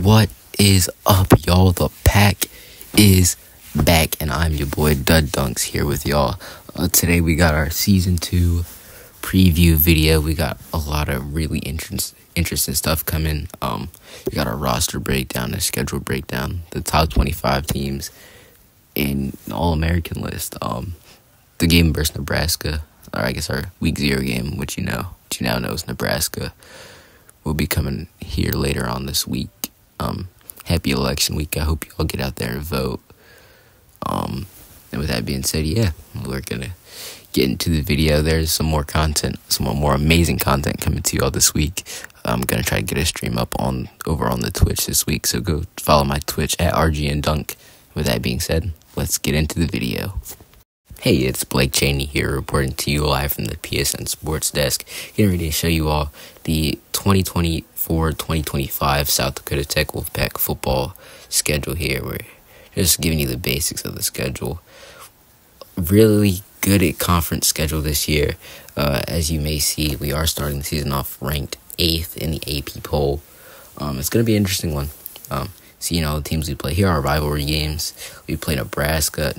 What is up, y'all? The pack is back, and I'm your boy Dud Dunks here with y'all. Today we got our season 2 preview video. We got a lot of really interesting stuff coming. We got our roster breakdown, a schedule breakdown, the top 25 teams, and All-American list. The game versus Nebraska, or I guess our Week 0 game, which you now know is Nebraska, will be coming here later on this week. Happy election week. I hope you all get out there and vote. And with that being said, we're gonna get into the video. There's some more content, some more amazing content coming to you all this week. I'm gonna try to get a stream up over on the Twitch this week, so go follow my Twitch at RGNDunk. With that being said, let's get into the video. Hey, it's Blake Cheney here, reporting to you live from the PSN Sports Desk. Getting ready to show you all the 2024-2025 South Dakota Tech Wolfpack football schedule here. We're just giving you the basics of the schedule. Really good at conference schedule this year. As you may see, we are starting the season off ranked 8th in the AP poll. It's going to be an interesting one. The teams we play here are rivalry games. We play Nebraska,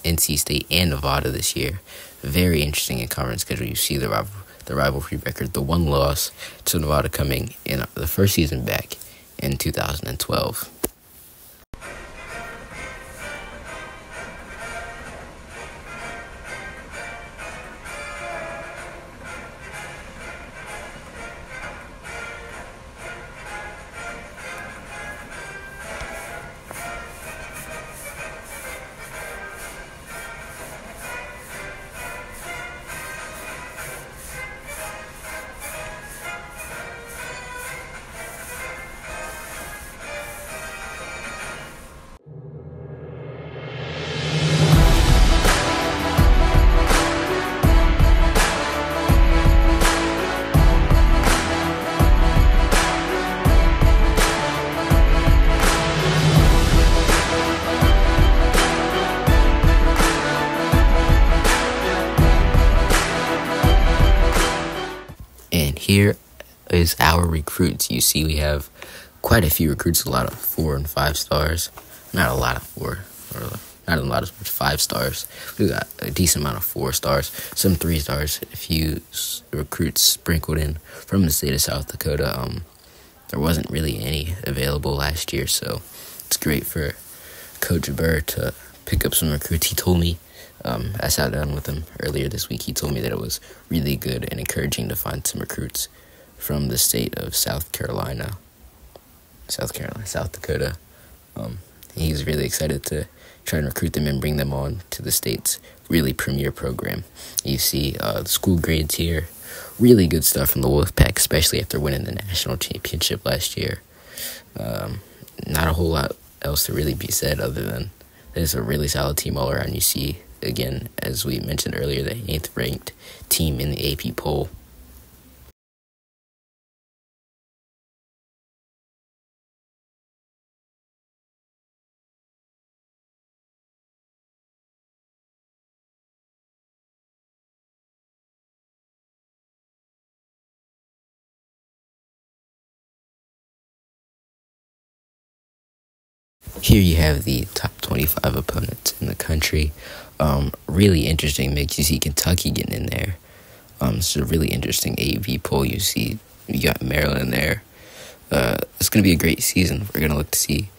NC State, and Nevada this year. Very interesting in conference schedule. You see the rivalry record, the one loss to Nevada coming in the first season back in 2012. And here is our recruits. You see we have quite a few recruits, a lot of 4 and 5 stars. Not a lot of 4, or not a lot of 5 stars. We got a decent amount of 4 stars, some 3 stars, a few recruits sprinkled in from the state of South Dakota. There wasn't really any available last year, so it's great for Coach Burr to pick up some recruits. He told me, I sat down with him earlier this week. He told me that it was really good and encouraging to find some recruits from the state of South Dakota. He's really excited to try and recruit them and bring them on to the state's really premier program. You see the school grades here. Really good stuff from the Wolfpack, especially after winning the national championship last year. Not a whole lot else to really be said other than there's a really solid team all around. You see, again, as we mentioned earlier, the 8th ranked team in the AP poll. Here you have the top 25 opponents in the country. Really interesting mix. You see Kentucky getting in there. It's a really interesting AP poll. You see you got Maryland in there. It's going to be a great season. We're going to look to see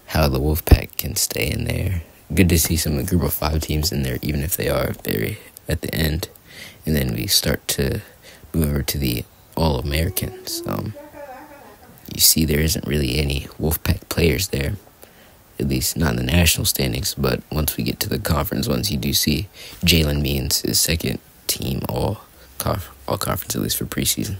how the Wolfpack can stay in there. Good to see some of the group of 5 teams in there, even if they are very at the end. And then we start to move over to the All-Americans. You see there isn't really any Wolfpack players there, at least not in the national standings, but once we get to the conference ones, you do see Jalen Means is second team all conference, at least for preseason.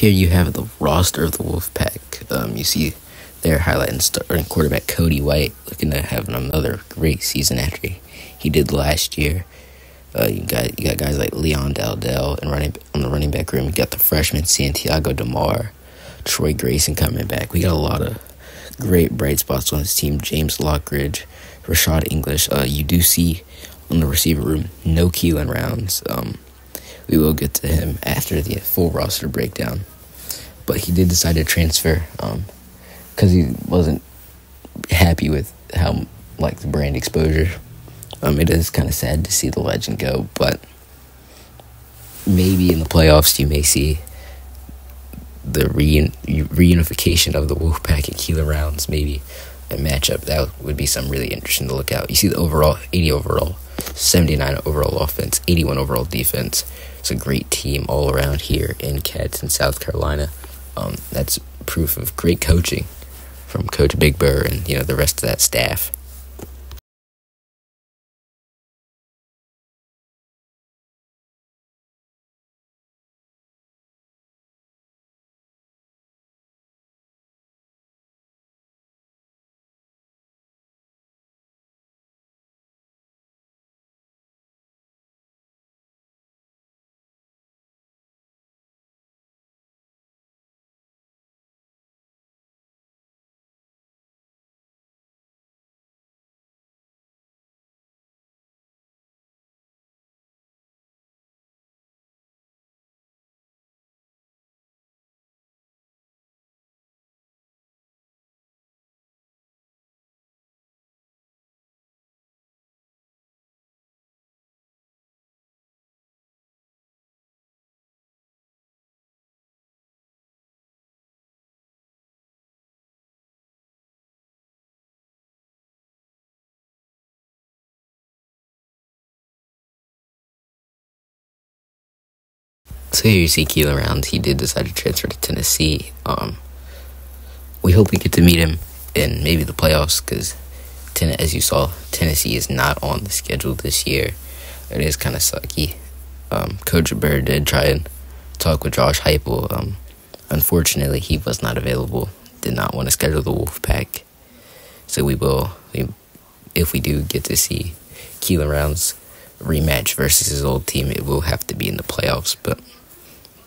Here you have the roster of the Wolfpack. You see their highlighting starting quarterback Cody White looking to have another great season after he did last year. You got guys like Leon Daldell and on the running back room. You got the freshman Santiago DeMar, Troy Grayson coming back. We got a lot of great bright spots on this team. James Lockridge, Rashad English. You do see on the receiver room no Keelan Rounds. We will get to him after the full roster breakdown. But he did decide to transfer because he wasn't happy with how the brand exposure. It is kind of sad to see the legend go, but maybe in the playoffs you may see the reunification of the Wolfpack and Keelan Rounds, maybe a matchup. That would be something really interesting to look out. You see the overall, 80 overall, 79 overall offense, 81 overall defense. It's a great team all around here in Gadsden, South Carolina. That's proof of great coaching from Coach Big Burr and the rest of that staff. So here you see Keelan Rounds. He did decide to transfer to Tennessee. We hope we get to meet him in maybe the playoffs because, as you saw, Tennessee is not on the schedule this year. It is kind of sucky. Coach Burr did try and talk with Josh Heupel. Unfortunately, he was not available. Did not want to schedule the Wolfpack. So if we do get to see Keelan Rounds rematch versus his old team, it will have to be in the playoffs. But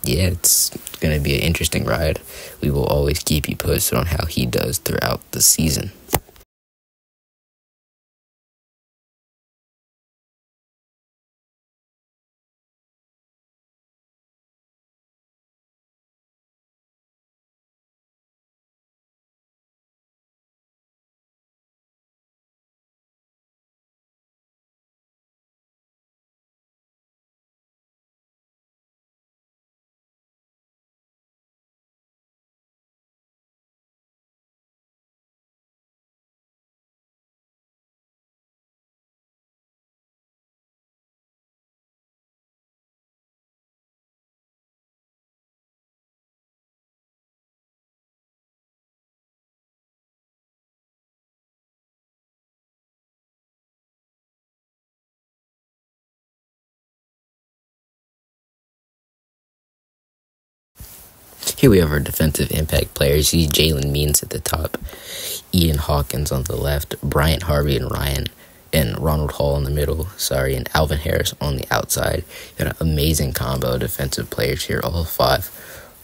yeah, it's going to be an interesting ride. We will always keep you posted on how he does throughout the season. Here we have our defensive impact players. You see Jalen Means at the top, Ian Hawkins on the left, Bryant Harvey and Ronald Hall in the middle, and Alvin Harris on the outside. You got an amazing combo of defensive players here. All five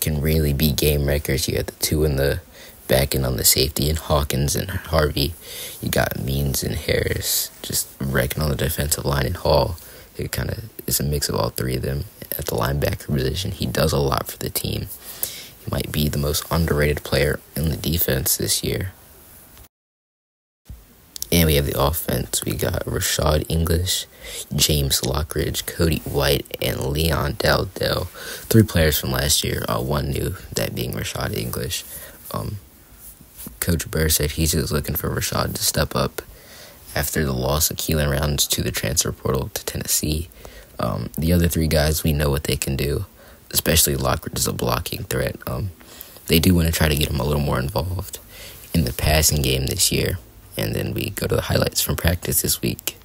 can really be game wreckers. You got the two in the back end on the safety, and Hawkins and Harvey. You got Means and Harris just wrecking on the defensive line, and Hall. It kind of is a mix of all three of them at the linebacker position. He does a lot for the team. He might be the most underrated player in the defense this year. And we have the offense. We got Rashad English, James Lockridge, Cody White, and Leon Daldell. Three players from last year. One new, that being Rashad English. Coach Burr said he's just looking for Rashad to step up after the loss of Keelan Rounds to the transfer portal to Tennessee. The other three guys, we know what they can do, especially Lockridge is a blocking threat. They do want to try to get him a little more involved in the passing game this year. And then we go to the highlights from practice this week.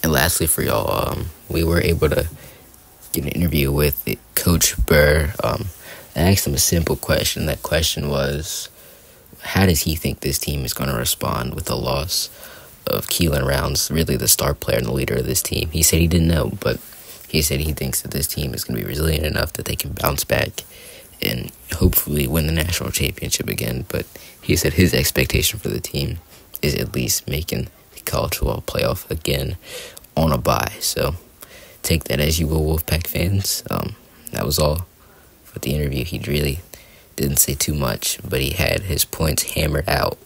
And lastly, for y'all, we were able to get an interview with Coach Burr. I asked him a simple question. That question was, how does he think this team is going to respond with the loss of Keelan Rounds, really the star player and the leader of this team? He said he didn't know, but he said he thinks that this team is going to be resilient enough that they can bounce back and hopefully win the national championship again. But he said his expectation for the team is at least making the college football playoff again on a bye. So take that as you will, Wolfpack fans. That was all for the interview. He really didn't say too much, but he had his points hammered out.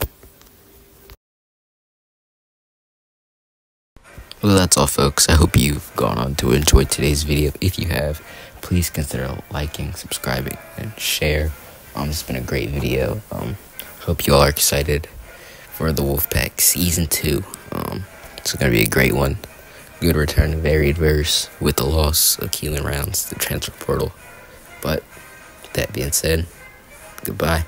Well, that's all, folks. I hope you've gone on to enjoy today's video. If you have, please consider liking, subscribing, and share. It's been a great video. Hope you all are excited for the Wolfpack Season 2. It's going to be a great one. Good return, very adverse with the loss of Keelan Rounds, the transfer portal. But, that being said, goodbye.